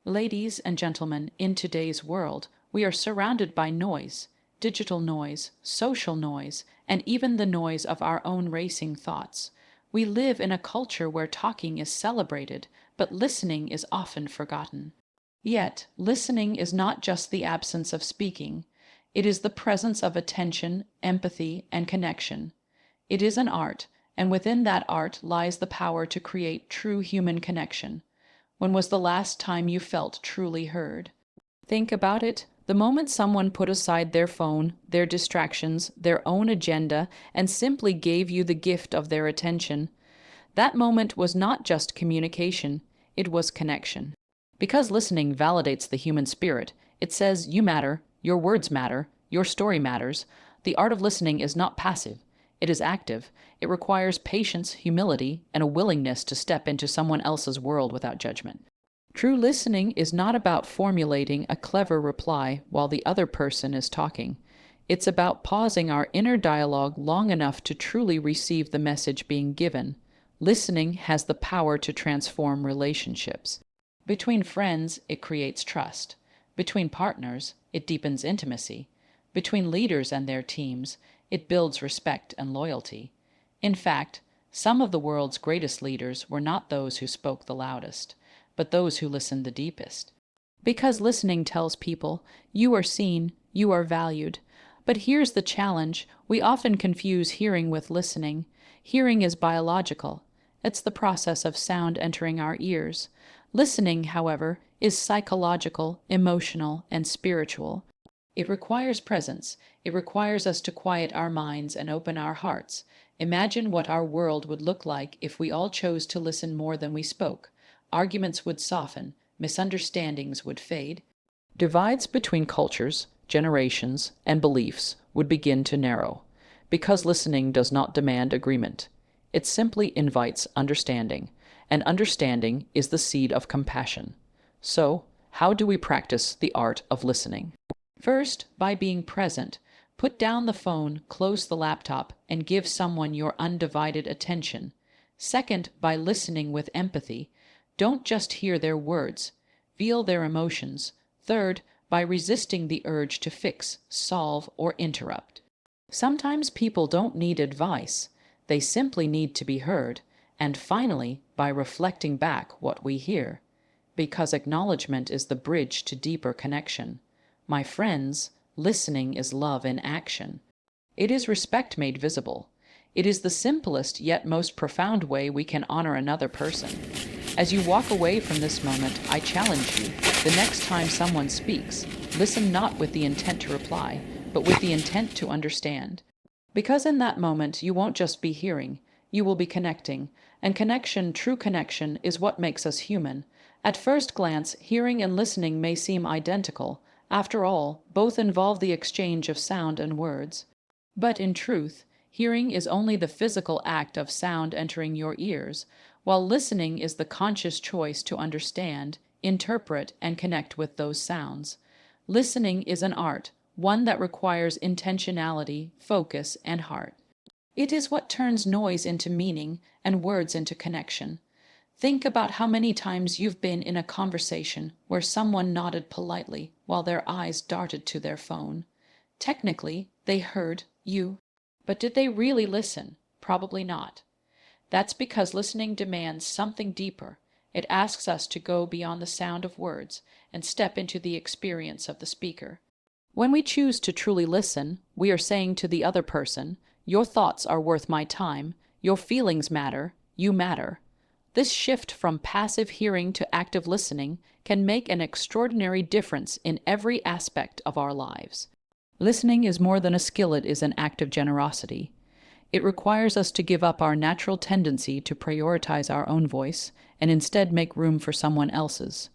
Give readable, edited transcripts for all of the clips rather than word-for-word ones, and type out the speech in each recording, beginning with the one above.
Ladies and gentlemen, in today's world, we are surrounded by noise, digital noise, social noise, and even the noise of our own racing thoughts. We live in a culture where talking is celebrated, but listening is often forgotten. Yet, listening is not just the absence of speaking. It is the presence of attention, empathy, and connection. It is an art, and within that art lies the power to create true human connection. When was the last time you felt truly heard? Think about it. The moment someone put aside their phone, their distractions, their own agenda, and simply gave you the gift of their attention, that moment was not just communication, it was connection. Because listening validates the human spirit, it says you matter, your words matter, your story matters. The art of listening is not passive, it is active. It requires patience, humility, and a willingness to step into someone else's world without judgment. True listening is not about formulating a clever reply while the other person is talking. It's about pausing our inner dialogue long enough to truly receive the message being given. Listening has the power to transform relationships. Between friends, it creates trust. Between partners, it deepens intimacy. Between leaders and their teams, it builds respect and loyalty. In fact, some of the world's greatest leaders were not those who spoke the loudest, but those who listened the deepest. Because listening tells people, you are seen, you are valued. But here's the challenge: we often confuse hearing with listening. Hearing is biological. It's the process of sound entering our ears. Listening, however, is psychological, emotional, and spiritual. It requires presence. It requires us to quiet our minds and open our hearts. Imagine what our world would look like if we all chose to listen more than we spoke. Arguments would soften, misunderstandings would fade. Divides between cultures, generations, and beliefs would begin to narrow, because listening does not demand agreement. It simply invites understanding, and understanding is the seed of compassion. So, how do we practice the art of listening? First, by being present. Put down the phone, close the laptop, and give someone your undivided attention. Second, by listening with empathy. Don't just hear their words, feel their emotions. Third, by resisting the urge to fix, solve, or interrupt. Sometimes people don't need advice, they simply need to be heard. And finally, by reflecting back what we hear. Because acknowledgement is the bridge to deeper connection. My friends, listening is love in action. It is respect made visible. It is the simplest yet most profound way we can honor another person. As you walk away from this moment, I challenge you, the next time someone speaks, listen not with the intent to reply, but with the intent to understand. Because in that moment, you won't just be hearing, you will be connecting. And connection, true connection, is what makes us human. At first glance, hearing and listening may seem identical. After all, both involve the exchange of sound and words. But in truth, hearing is only the physical act of sound entering your ears, while listening is the conscious choice to understand, interpret, and connect with those sounds. Listening is an art, one that requires intentionality, focus, and heart. It is what turns noise into meaning and words into connection. Think about how many times you've been in a conversation where someone nodded politely while their eyes darted to their phone. Technically, they heard you, but did they really listen? Probably not. That's because listening demands something deeper. It asks us to go beyond the sound of words and step into the experience of the speaker. When we choose to truly listen, we are saying to the other person, your thoughts are worth my time, your feelings matter, you matter. This shift from passive hearing to active listening can make an extraordinary difference in every aspect of our lives. Listening is more than a skill, it is an act of generosity. It requires us to give up our natural tendency to prioritize our own voice and instead make room for someone else's.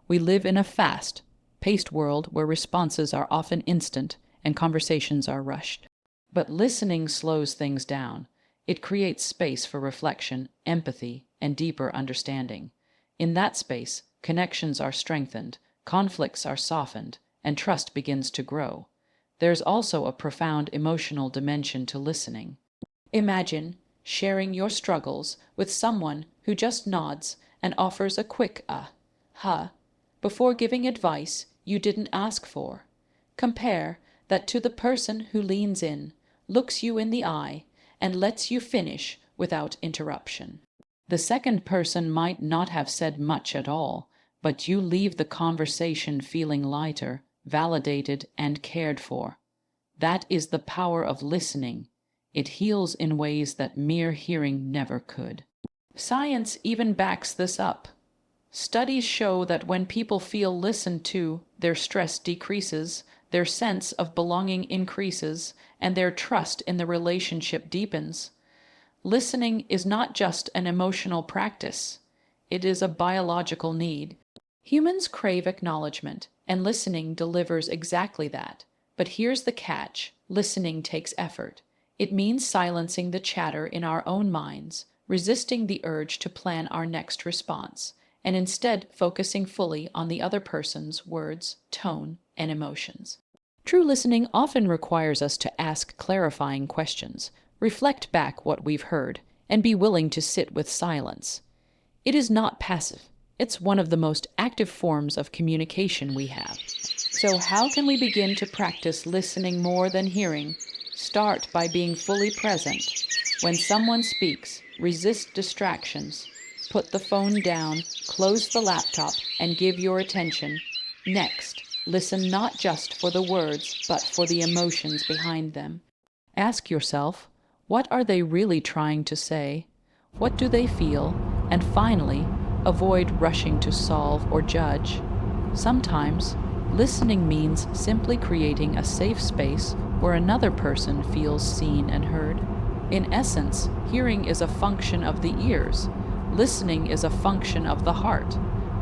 We live in a fast-paced world where responses are often instant and conversations are rushed. But listening slows things down. It creates space for reflection, empathy, and deeper understanding. In that space, connections are strengthened, conflicts are softened, and trust begins to grow. There's also a profound emotional dimension to listening. Imagine sharing your struggles with someone who just nods and offers a quick huh, before giving advice you didn't ask for. Compare that to the person who leans in, looks you in the eye, and lets you finish without interruption. The second person might not have said much at all, but you leave the conversation feeling lighter, validated, and cared for. That is the power of listening. It heals in ways that mere hearing never could. Science even backs this up. Studies show that when people feel listened to, their stress decreases, their sense of belonging increases, and their trust in the relationship deepens. Listening is not just an emotional practice, it is a biological need. Humans crave acknowledgement, and listening delivers exactly that. But here's the catch: listening takes effort. It means silencing the chatter in our own minds, resisting the urge to plan our next response, and instead focusing fully on the other person's words, tone, and emotions. True listening often requires us to ask clarifying questions, reflect back what we've heard, and be willing to sit with silence. It is not passive. It's one of the most active forms of communication we have. So how can we begin to practice listening more than hearing? Start by being fully present. When someone speaks, resist distractions. Put the phone down, close the laptop, and give your attention. Next, listen not just for the words, but for the emotions behind them. Ask yourself, what are they really trying to say? What do they feel? And finally, avoid rushing to solve or judge. Sometimes, listening means simply creating a safe space where another person feels seen and heard. In essence, hearing is a function of the ears. Listening is a function of the heart.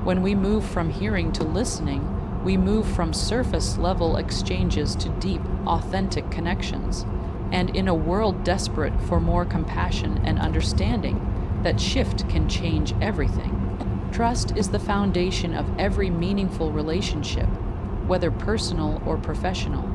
When we move from hearing to listening, we move from surface-level exchanges to deep, authentic connections. And in a world desperate for more compassion and understanding, that shift can change everything. Trust is the foundation of every meaningful relationship, whether personal or professional.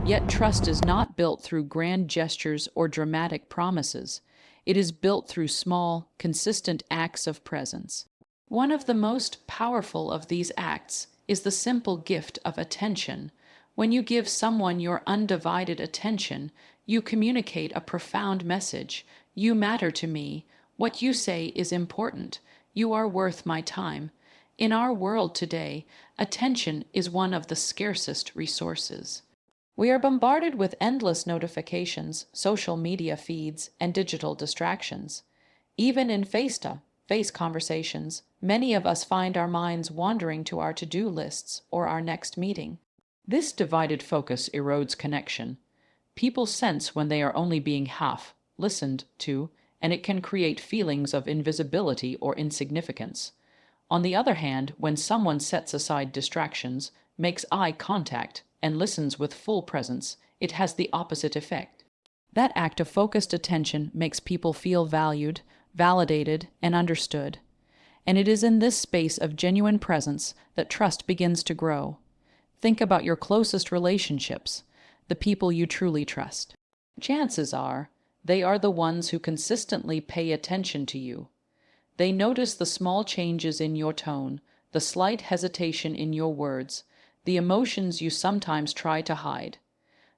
Yet trust is not built through grand gestures or dramatic promises. It is built through small, consistent acts of presence. One of the most powerful of these acts is the simple gift of attention. When you give someone your undivided attention, you communicate a profound message. You matter to me. What you say is important. You are worth my time. In our world today, attention is one of the scarcest resources. We are bombarded with endless notifications, social media feeds, and digital distractions. Even in face-to-face conversations, many of us find our minds wandering to our to-do lists or our next meeting. This divided focus erodes connection. People sense when they are only being half listened to, and it can create feelings of invisibility or insignificance. On the other hand, when someone sets aside distractions, makes eye contact, and listens with full presence, it has the opposite effect. That act of focused attention makes people feel valued, validated, and understood. And it is in this space of genuine presence that trust begins to grow. Think about your closest relationships, the people you truly trust. Chances are, they are the ones who consistently pay attention to you. They notice the small changes in your tone, the slight hesitation in your words, the emotions you sometimes try to hide.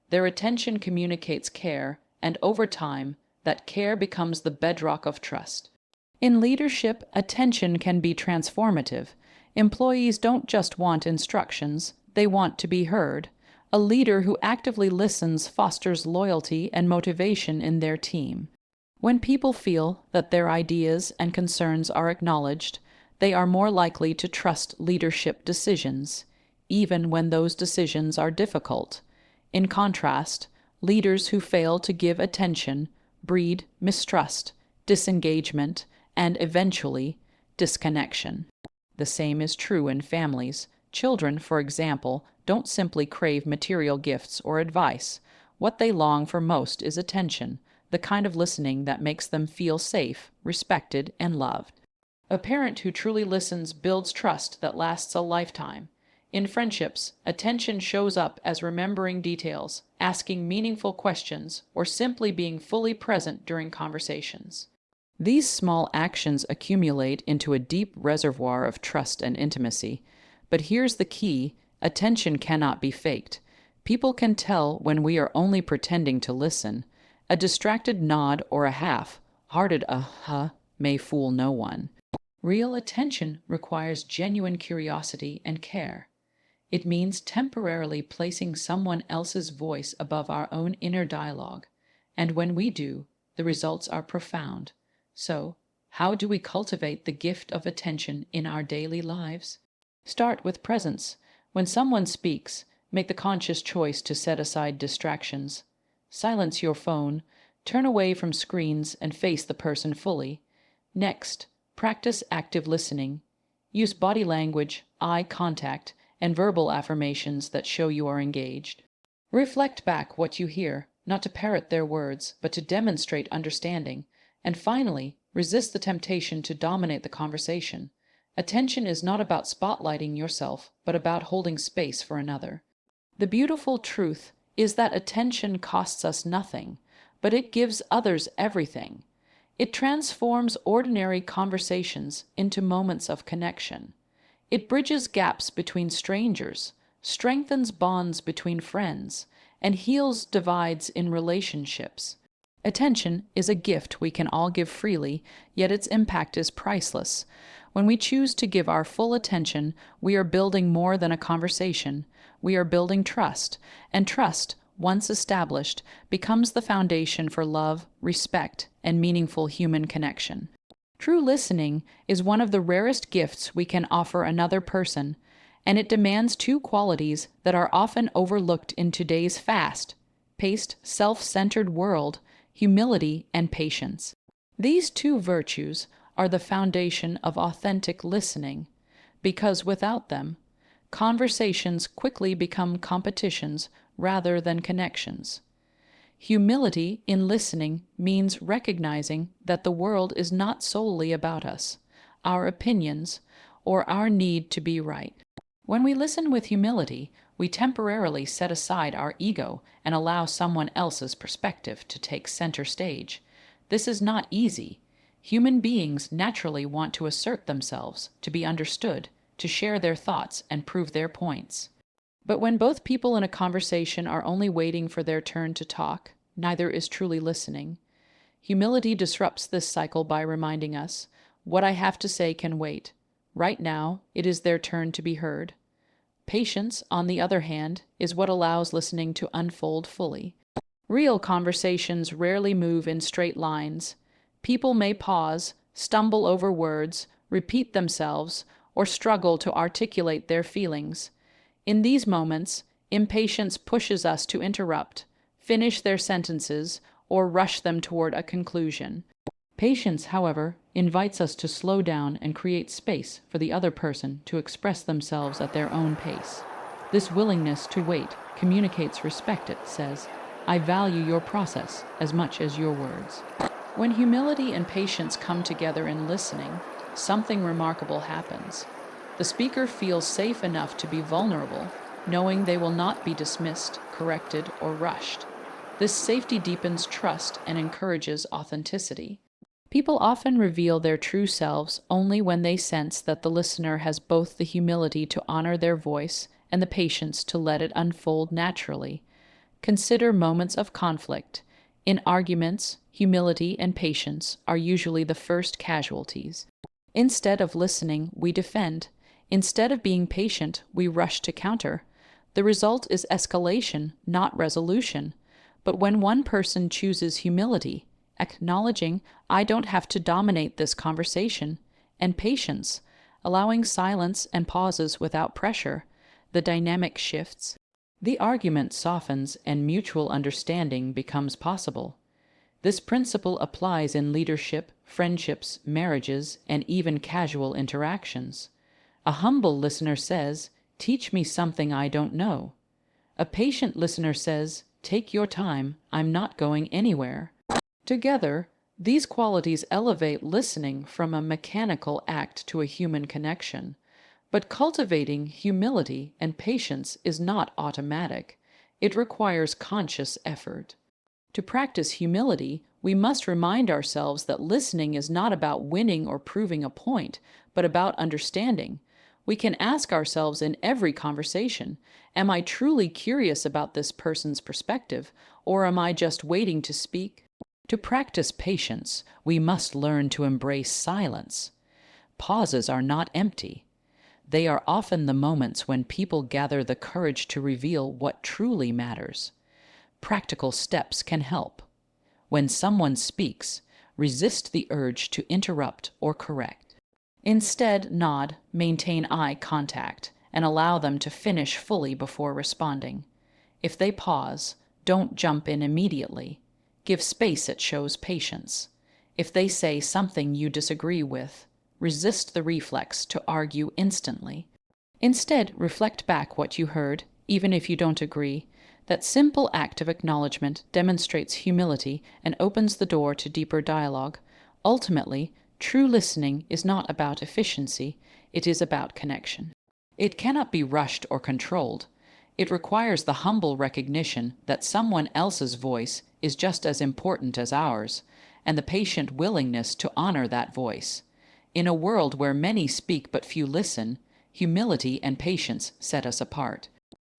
Their attention communicates care, and over time, that care becomes the bedrock of trust. In leadership, attention can be transformative. Employees don't just want instructions, they want to be heard. A leader who actively listens fosters loyalty and motivation in their team. When people feel that their ideas and concerns are acknowledged, they are more likely to trust leadership decisions, even when those decisions are difficult. In contrast, leaders who fail to give attention breed mistrust, disengagement, and eventually, disconnection. The same is true in families. Children, for example, don't simply crave material gifts or advice. What they long for most is attention, the kind of listening that makes them feel safe, respected, and loved. A parent who truly listens builds trust that lasts a lifetime. In friendships, attention shows up as remembering details, asking meaningful questions, or simply being fully present during conversations. These small actions accumulate into a deep reservoir of trust and intimacy. But here's the key: attention cannot be faked. People can tell when we are only pretending to listen. A distracted nod or a half-hearted uh-huh may fool no one. Real attention requires genuine curiosity and care. It means temporarily placing someone else's voice above our own inner dialogue. And when we do, the results are profound. So, how do we cultivate the gift of attention in our daily lives? Start with presence. When someone speaks, make the conscious choice to set aside distractions. Silence your phone, turn away from screens, and face the person fully. Next, practice active listening. Use body language, eye contact, and verbal affirmations that show you are engaged. Reflect back what you hear, not to parrot their words, but to demonstrate understanding. And finally, resist the temptation to dominate the conversation. Attention is not about spotlighting yourself, but about holding space for another. The beautiful truth is that attention costs us nothing, but it gives others everything. It transforms ordinary conversations into moments of connection. It bridges gaps between strangers, strengthens bonds between friends, and heals divides in relationships. Attention is a gift we can all give freely, yet its impact is priceless. When we choose to give our full attention, we are building more than a conversation. We are building trust, and trust, once established, becomes the foundation for love, respect, and meaningful human connection. True listening is one of the rarest gifts we can offer another person, and it demands two qualities that are often overlooked in today's fast-paced, self-centered world: humility and patience. These two virtues are the foundation of authentic listening, because without them, conversations quickly become competitions rather than connections. Humility in listening means recognizing that the world is not solely about us, our opinions, or our need to be right. When we listen with humility, we temporarily set aside our ego and allow someone else's perspective to take center stage. This is not easy. Human beings naturally want to assert themselves, to be understood, to share their thoughts and prove their points. But when both people in a conversation are only waiting for their turn to talk, neither is truly listening. Humility disrupts this cycle by reminding us, what I have to say can wait. Right now, it is their turn to be heard. Patience, on the other hand, is what allows listening to unfold fully. Real conversations rarely move in straight lines. People may pause, stumble over words, repeat themselves, or struggle to articulate their feelings. In these moments, impatience pushes us to interrupt, finish their sentences, or rush them toward a conclusion. Patience, however, invites us to slow down and create space for the other person to express themselves at their own pace. This willingness to wait communicates respect. It says, I value your process as much as your words. When humility and patience come together in listening, something remarkable happens. The speaker feels safe enough to be vulnerable, knowing they will not be dismissed, corrected, or rushed. This safety deepens trust and encourages authenticity. People often reveal their true selves only when they sense that the listener has both the humility to honor their voice and the patience to let it unfold naturally. Consider moments of conflict. In arguments, humility and patience are usually the first casualties. Instead of listening, we defend. Instead of being patient, we rush to counter. The result is escalation, not resolution. But when one person chooses humility, acknowledging, I don't have to dominate this conversation, and patience, allowing silence and pauses without pressure, the dynamic shifts. The argument softens and mutual understanding becomes possible. This principle applies in leadership, friendships, marriages, and even casual interactions. A humble listener says, teach me something I don't know. A patient listener says, take your time, I'm not going anywhere. Together, these qualities elevate listening from a mechanical act to a human connection. But cultivating humility and patience is not automatic. It requires conscious effort. To practice humility, we must remind ourselves that listening is not about winning or proving a point, but about understanding. We can ask ourselves in every conversation, am I truly curious about this person's perspective, or am I just waiting to speak? To practice patience, we must learn to embrace silence. Pauses are not empty. They are often the moments when people gather the courage to reveal what truly matters. Practical steps can help. When someone speaks, resist the urge to interrupt or correct. Instead, nod, maintain eye contact, and allow them to finish fully before responding. If they pause, don't jump in immediately. Give space that shows patience. If they say something you disagree with, resist the reflex to argue instantly. Instead, reflect back what you heard, even if you don't agree. That simple act of acknowledgement demonstrates humility and opens the door to deeper dialogue. Ultimately, true listening is not about efficiency, it is about connection. It cannot be rushed or controlled. It requires the humble recognition that someone else's voice is just as important as ours, and the patient willingness to honor that voice. In a world where many speak but few listen, humility and patience set us apart.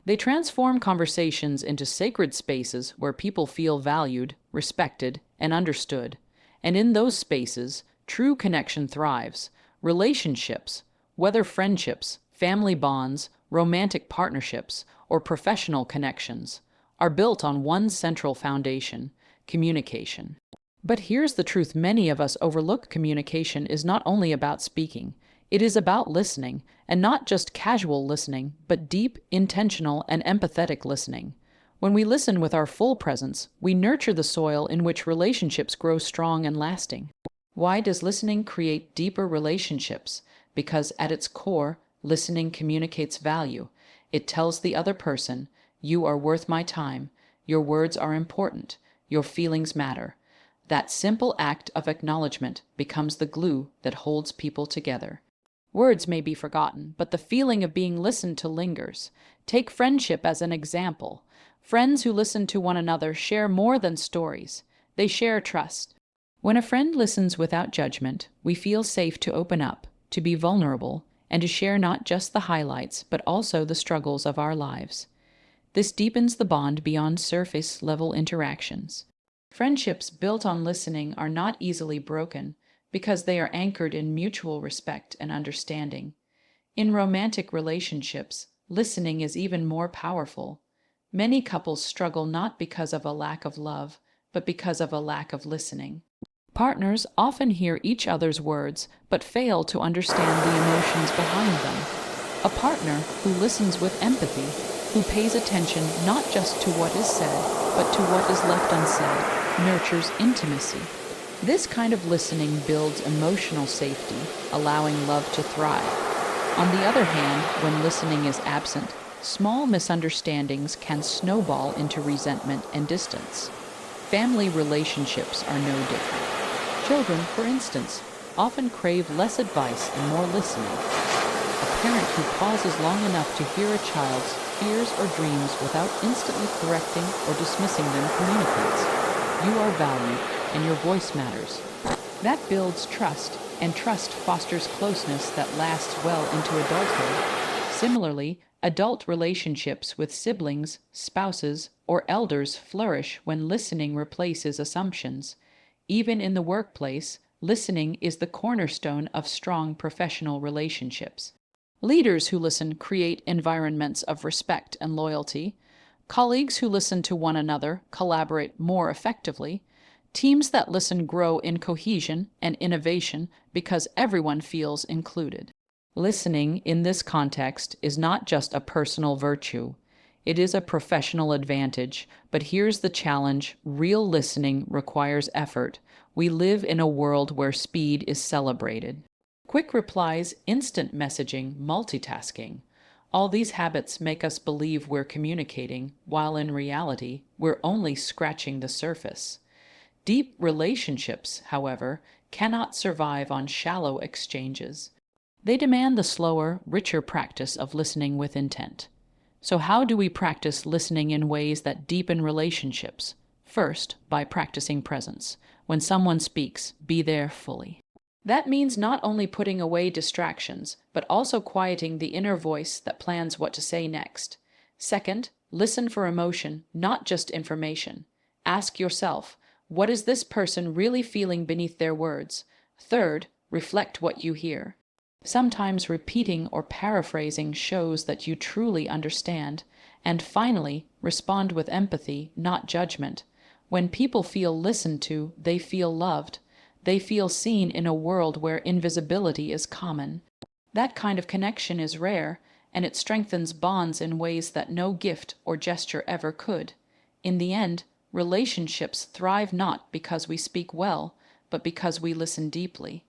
They transform conversations into sacred spaces where people feel valued, respected, and understood. And in those spaces, true connection thrives. Relationships, whether friendships, family bonds, romantic partnerships, or professional connections, are built on one central foundation: communication. But here's the truth: many of us overlook communication is not only about speaking. It is about listening, and not just casual listening, but deep, intentional, and empathetic listening. When we listen with our full presence, we nurture the soil in which relationships grow strong and lasting. Why does listening create deeper relationships? Because at its core, listening communicates value. It tells the other person, "You are worth my time, your words are important, your feelings matter." That simple act of acknowledgement becomes the glue that holds people together. Words may be forgotten, but the feeling of being listened to lingers. Take friendship as an example. Friends who listen to one another share more than stories. They share trust. When a friend listens without judgment, we feel safe to open up, to be vulnerable, and to share not just the highlights, but also the struggles of our lives. This deepens the bond beyond surface-level interactions. Friendships built on listening are not easily broken, because they are anchored in mutual respect and understanding. In romantic relationships, listening is even more powerful. Many couples struggle not because of a lack of love, but because of a lack of listening. Partners often hear each other's words, but fail to understand the emotions behind them. A partner who listens with empathy, who pays attention not just to what is said, but to what is left unsaid, nurtures intimacy. This kind of listening builds emotional safety, allowing love to thrive. On the other hand, when listening is absent, small misunderstandings can snowball into resentment and distance. Family relationships are no different. Children, for instance, often crave less advice and more listening. A parent who pauses long enough to hear a child's fears or dreams without instantly correcting or dismissing them communicates, "You are valued, and your voice matters." That builds trust, and trust fosters closeness that lasts well into adulthood. Similarly, adult relationships with siblings, spouses, or elders flourish when listening replaces assumptions. Even in the workplace, listening is the cornerstone of strong professional relationships. Leaders who listen create environments of respect and loyalty. Colleagues who listen to one another collaborate more effectively. Teams that listen grow in cohesion and innovation because everyone feels included. Listening in this context is not just a personal virtue. It is a professional advantage, but here's the challenge: real listening requires effort. We live in a world where speed is celebrated. Quick replies, instant messaging, multitasking. All these habits make us believe we're communicating, while in reality, we're only scratching the surface. Deep relationships, however, cannot survive on shallow exchanges. They demand the slower, richer practice of listening with intent. So how do we practice listening in ways that deepen relationships? First, by practicing presence. When someone speaks, be there fully. That means not only putting away distractions, but also quieting the inner voice that plans what to say next. Second, listen for emotion, not just information. Ask yourself, what is this person really feeling beneath their words? Third, reflect what you hear. Sometimes repeating or paraphrasing shows that you truly understand. And finally, respond with empathy, not judgment. When people feel listened to, they feel loved. They feel seen in a world where invisibility is common. That kind of connection is rare, and it strengthens bonds in ways that no gift or gesture ever could. In the end, relationships thrive not because we speak well, but because we listen deeply.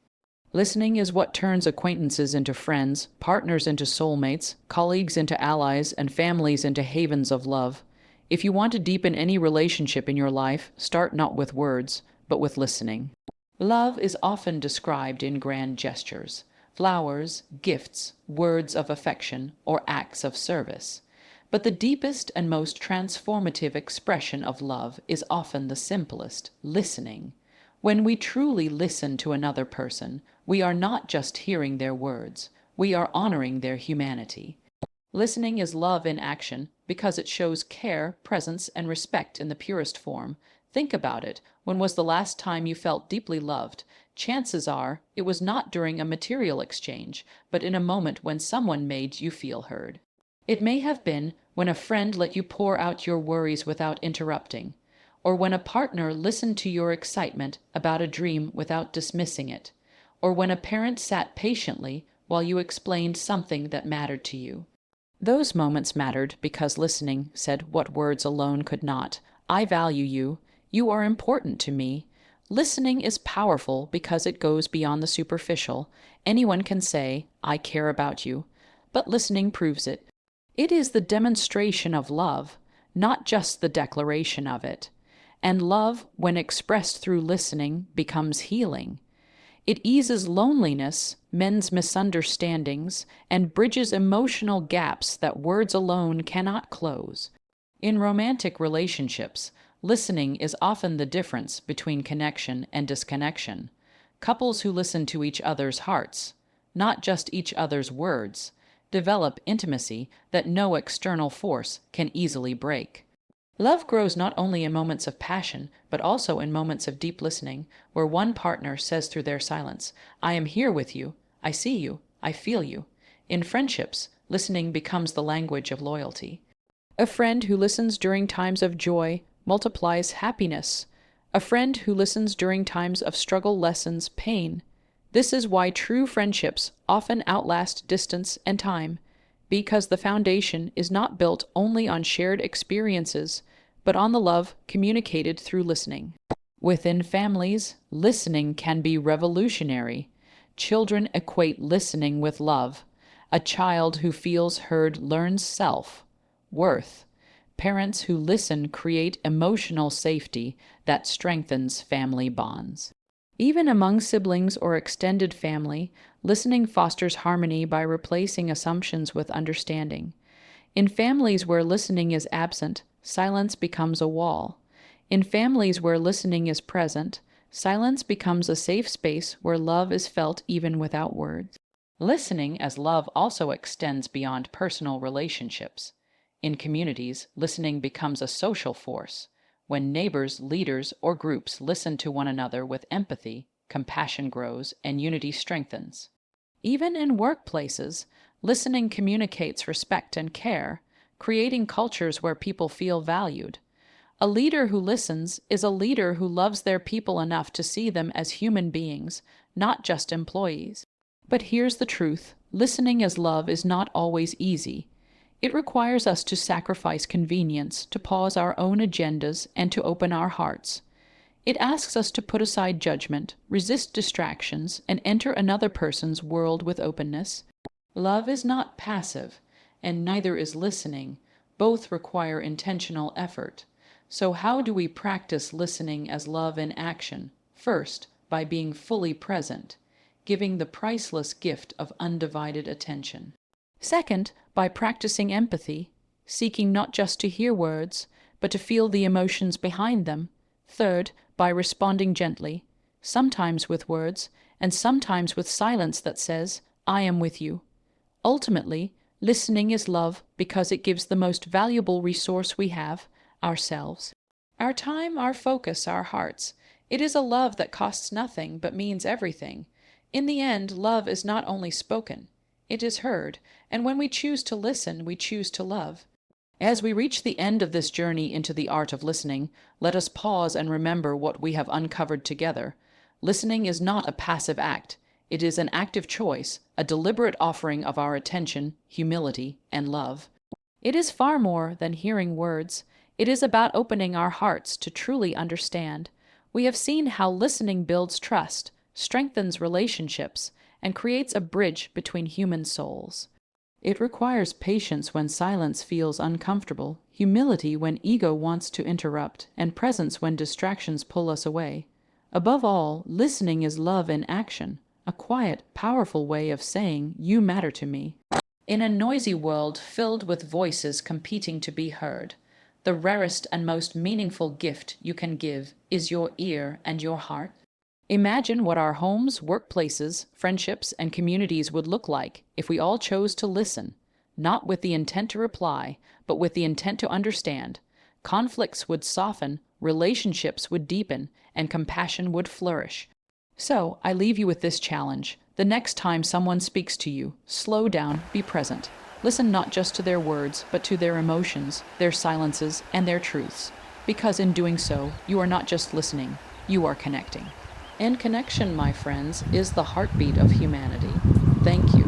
Listening is what turns acquaintances into friends, partners into soulmates, colleagues into allies, and families into havens of love. If you want to deepen any relationship in your life, start not with words, but with listening. Love is often described in grand gestures, flowers, gifts, words of affection, or acts of service. But the deepest and most transformative expression of love is often the simplest, listening. When we truly listen to another person, we are not just hearing their words, we are honoring their humanity. Listening is love in action because it shows care, presence, and respect in the purest form. Think about it. When was the last time you felt deeply loved? Chances are it was not during a material exchange, but in a moment when someone made you feel heard. It may have been when a friend let you pour out your worries without interrupting, or when a partner listened to your excitement about a dream without dismissing it, or when a parent sat patiently while you explained something that mattered to you. Those moments mattered because listening said what words alone could not. I value you. You are important to me. Listening is powerful because it goes beyond the superficial. Anyone can say, I care about you, but listening proves it. It is the demonstration of love, not just the declaration of it. And love, when expressed through listening, becomes healing. It eases loneliness, mends misunderstandings, and bridges emotional gaps that words alone cannot close. In romantic relationships, listening is often the difference between connection and disconnection. Couples who listen to each other's hearts, not just each other's words, develop intimacy that no external force can easily break. Love grows not only in moments of passion, but also in moments of deep listening, where one partner says through their silence, I am here with you, I see you, I feel you. In friendships, listening becomes the language of loyalty. A friend who listens during times of joy multiplies happiness. A friend who listens during times of struggle lessens pain. This is why true friendships often outlast distance and time, because the foundation is not built only on shared experiences, but on the love communicated through listening. Within families, listening can be revolutionary. Children equate listening with love. A child who feels heard learns self-worth. Parents who listen create emotional safety that strengthens family bonds. Even among siblings or extended family, listening fosters harmony by replacing assumptions with understanding. In families where listening is absent, silence becomes a wall. In families where listening is present, silence becomes a safe space where love is felt even without words. Listening as love also extends beyond personal relationships. In communities, listening becomes a social force. When neighbors, leaders, or groups listen to one another with empathy, compassion grows and unity strengthens. Even in workplaces, listening communicates respect and care, creating cultures where people feel valued. A leader who listens is a leader who loves their people enough to see them as human beings, not just employees. But here's the truth: listening as love is not always easy. It requires us to sacrifice convenience, to pause our own agendas, and to open our hearts. It asks us to put aside judgment, resist distractions, and enter another person's world with openness. Love is not passive, and neither is listening. Both require intentional effort. So how do we practice listening as love in action? First, by being fully present, giving the priceless gift of undivided attention. Second, by practicing empathy, seeking not just to hear words, but to feel the emotions behind them. Third, by responding gently, sometimes with words, and sometimes with silence that says, I am with you. Ultimately, listening is love because it gives the most valuable resource we have, ourselves. Our time, our focus, our hearts. It is a love that costs nothing but means everything. In the end, love is not only spoken, it is heard, and when we choose to listen, we choose to love. As we reach the end of this journey into the art of listening, let us pause and remember what we have uncovered together. Listening is not a passive act. It is an active choice, a deliberate offering of our attention, humility, and love. It is far more than hearing words. It is about opening our hearts to truly understand. We have seen how listening builds trust, strengthens relationships, and creates a bridge between human souls. It requires patience when silence feels uncomfortable, humility when ego wants to interrupt, and presence when distractions pull us away. Above all, listening is love in action, a quiet, powerful way of saying, "You matter to me." In a noisy world filled with voices competing to be heard, the rarest and most meaningful gift you can give is your ear and your heart. Imagine what our homes, workplaces, friendships, and communities would look like if we all chose to listen, not with the intent to reply, but with the intent to understand. Conflicts would soften, relationships would deepen, and compassion would flourish. So, I leave you with this challenge. The next time someone speaks to you, slow down, be present. Listen not just to their words, but to their emotions, their silences, and their truths. Because in doing so, you are not just listening, you are connecting. And connection, my friends, is the heartbeat of humanity. Thank you.